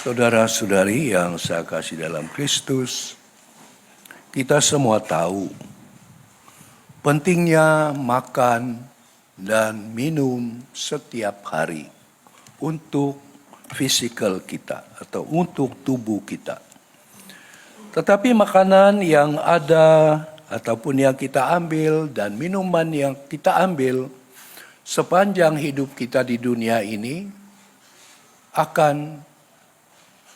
Saudara-saudari yang saya kasih dalam Kristus, kita semua tahu pentingnya makan dan minum setiap hari untuk fisikal kita atau untuk tubuh kita. Tetapi makanan yang ada ataupun yang kita ambil dan minuman yang kita ambil sepanjang hidup kita di dunia ini akan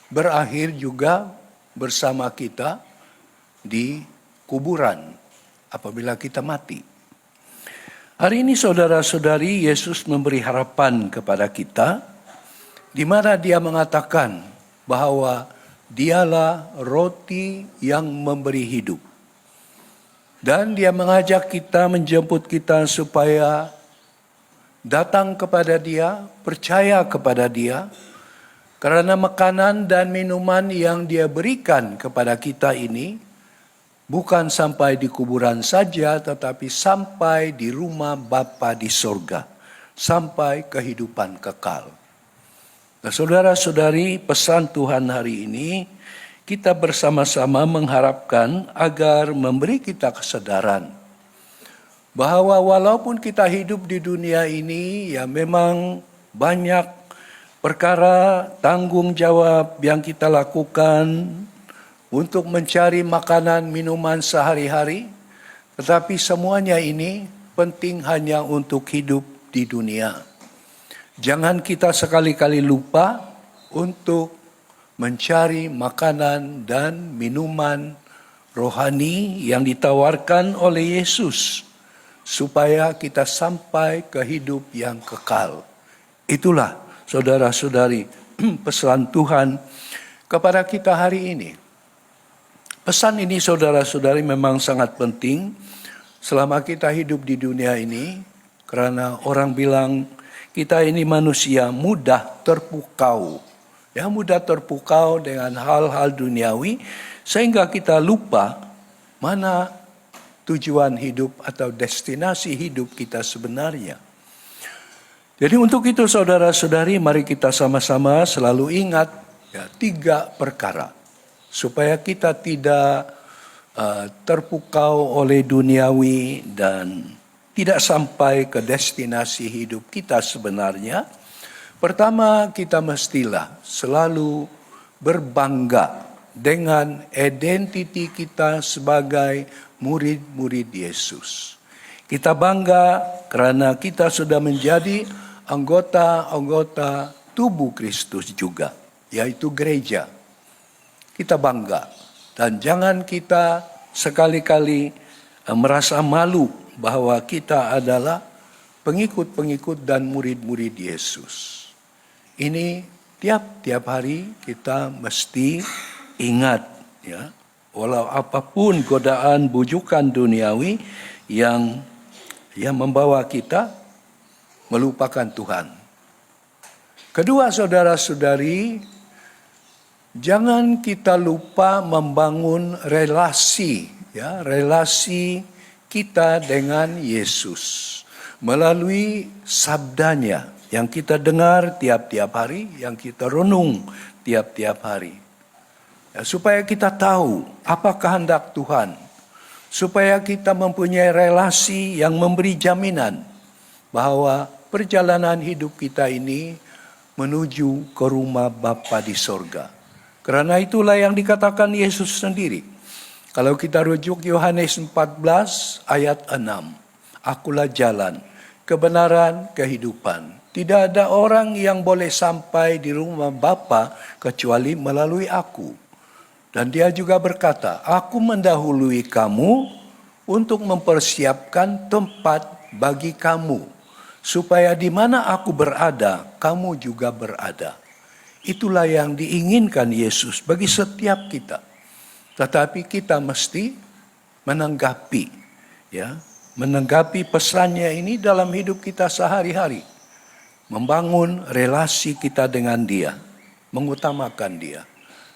berakhir juga bersama kita di kuburan apabila kita mati. Hari ini saudara-saudari, Yesus memberi harapan kepada kita di mana Dia mengatakan bahwa Dialah roti yang memberi hidup. Dan Dia mengajak kita, menjemput kita supaya datang kepada Dia, percaya kepada Dia, karena makanan dan minuman yang Dia berikan kepada kita ini bukan sampai di kuburan saja, tetapi sampai di rumah Bapa di sorga, sampai kehidupan kekal. Nah, saudara-saudari, pesan Tuhan hari ini kita bersama-sama mengharapkan agar memberi kita kesadaran bahwa walaupun kita hidup di dunia ini, ya memang banyak perkara tanggung jawab yang kita lakukan untuk mencari makanan minuman sehari-hari, tetapi semuanya ini penting hanya untuk hidup di dunia. Jangan kita sekali-kali lupa untuk mencari makanan dan minuman rohani yang ditawarkan oleh Yesus supaya kita sampai ke hidup yang kekal. Itulah saudara-saudari pesan Tuhan kepada kita hari ini. Pesan ini saudara-saudari memang sangat penting selama kita hidup di dunia ini, karena orang bilang kita ini manusia mudah terpukau. Ya, mudah terpukau dengan hal-hal duniawi sehingga kita lupa mana tujuan hidup atau destinasi hidup kita sebenarnya. Jadi untuk itu saudara-saudari, mari kita sama-sama selalu ingat ya, 3 perkara supaya kita tidak terpukau oleh duniawi dan tidak sampai ke destinasi hidup kita sebenarnya. Pertama, kita mestilah selalu berbangga dengan identiti kita sebagai murid-murid Yesus. Kita bangga karena kita sudah menjadi anggota-anggota tubuh Kristus juga, yaitu gereja. Kita bangga dan jangan kita sekali-kali merasa malu bahwa kita adalah pengikut-pengikut dan murid-murid Yesus. Ini tiap-tiap hari kita mesti ingat ya, walau apapun godaan bujukan duniawi yang membawa kita melupakan Tuhan. Kedua saudara-saudari, jangan kita lupa membangun relasi ya, relasi kita dengan Yesus melalui sabdanya yang kita dengar tiap-tiap hari, yang kita renung tiap-tiap hari. Ya, supaya kita tahu apa kehendak Tuhan. Supaya kita mempunyai relasi yang memberi jaminan bahwa perjalanan hidup kita ini menuju ke rumah Bapa di sorga. Karena itulah yang dikatakan Yesus sendiri. Kalau kita rujuk Yohanes 14 ayat 6. Akulah jalan, kebenaran, kehidupan. Tidak ada orang yang boleh sampai di rumah Bapa kecuali melalui aku. Dan Dia juga berkata, aku mendahului kamu untuk mempersiapkan tempat bagi kamu. Supaya di mana aku berada, kamu juga berada. Itulah yang diinginkan Yesus bagi setiap kita. Tetapi kita mesti menanggapi, ya, menanggapi pesannya ini dalam hidup kita sehari-hari. Membangun relasi kita dengan Dia, mengutamakan Dia.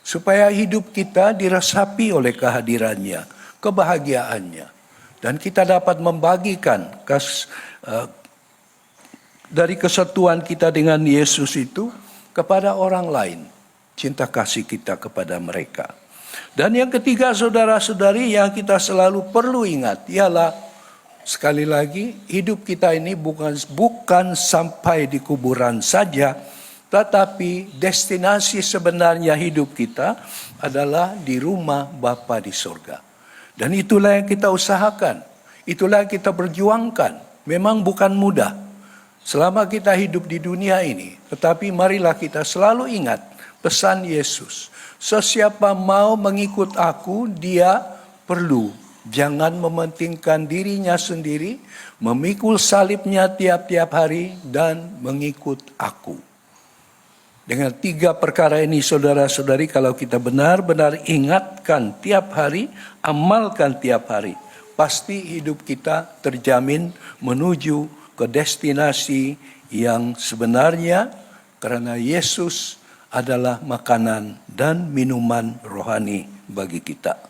Supaya hidup kita diresapi oleh kehadirannya, kebahagiaannya. Dan kita dapat membagikan dari kesatuan kita dengan Yesus itu kepada orang lain. cinta kasih kita kepada mereka. Dan yang ketiga, saudara-saudari, yang kita selalu perlu ingat ialah, sekali lagi, hidup kita ini bukan sampai di kuburan saja, tetapi destinasi sebenarnya hidup kita adalah di rumah Bapa di surga. Dan itulah yang kita usahakan, itulah yang kita berjuangkan. Memang bukan mudah selama kita hidup di dunia ini, tetapi marilah kita selalu ingat pesan Yesus. Sesiapa mau mengikut aku, dia perlu jangan mementingkan dirinya sendiri, memikul salibnya tiap-tiap hari, dan mengikut aku. Dengan 3 perkara ini, saudara-saudari, kalau kita benar-benar ingatkan tiap hari, amalkan tiap hari, pasti hidup kita terjamin menuju ke destinasi yang sebenarnya, karena Yesus adalah makanan dan minuman rohani bagi kita.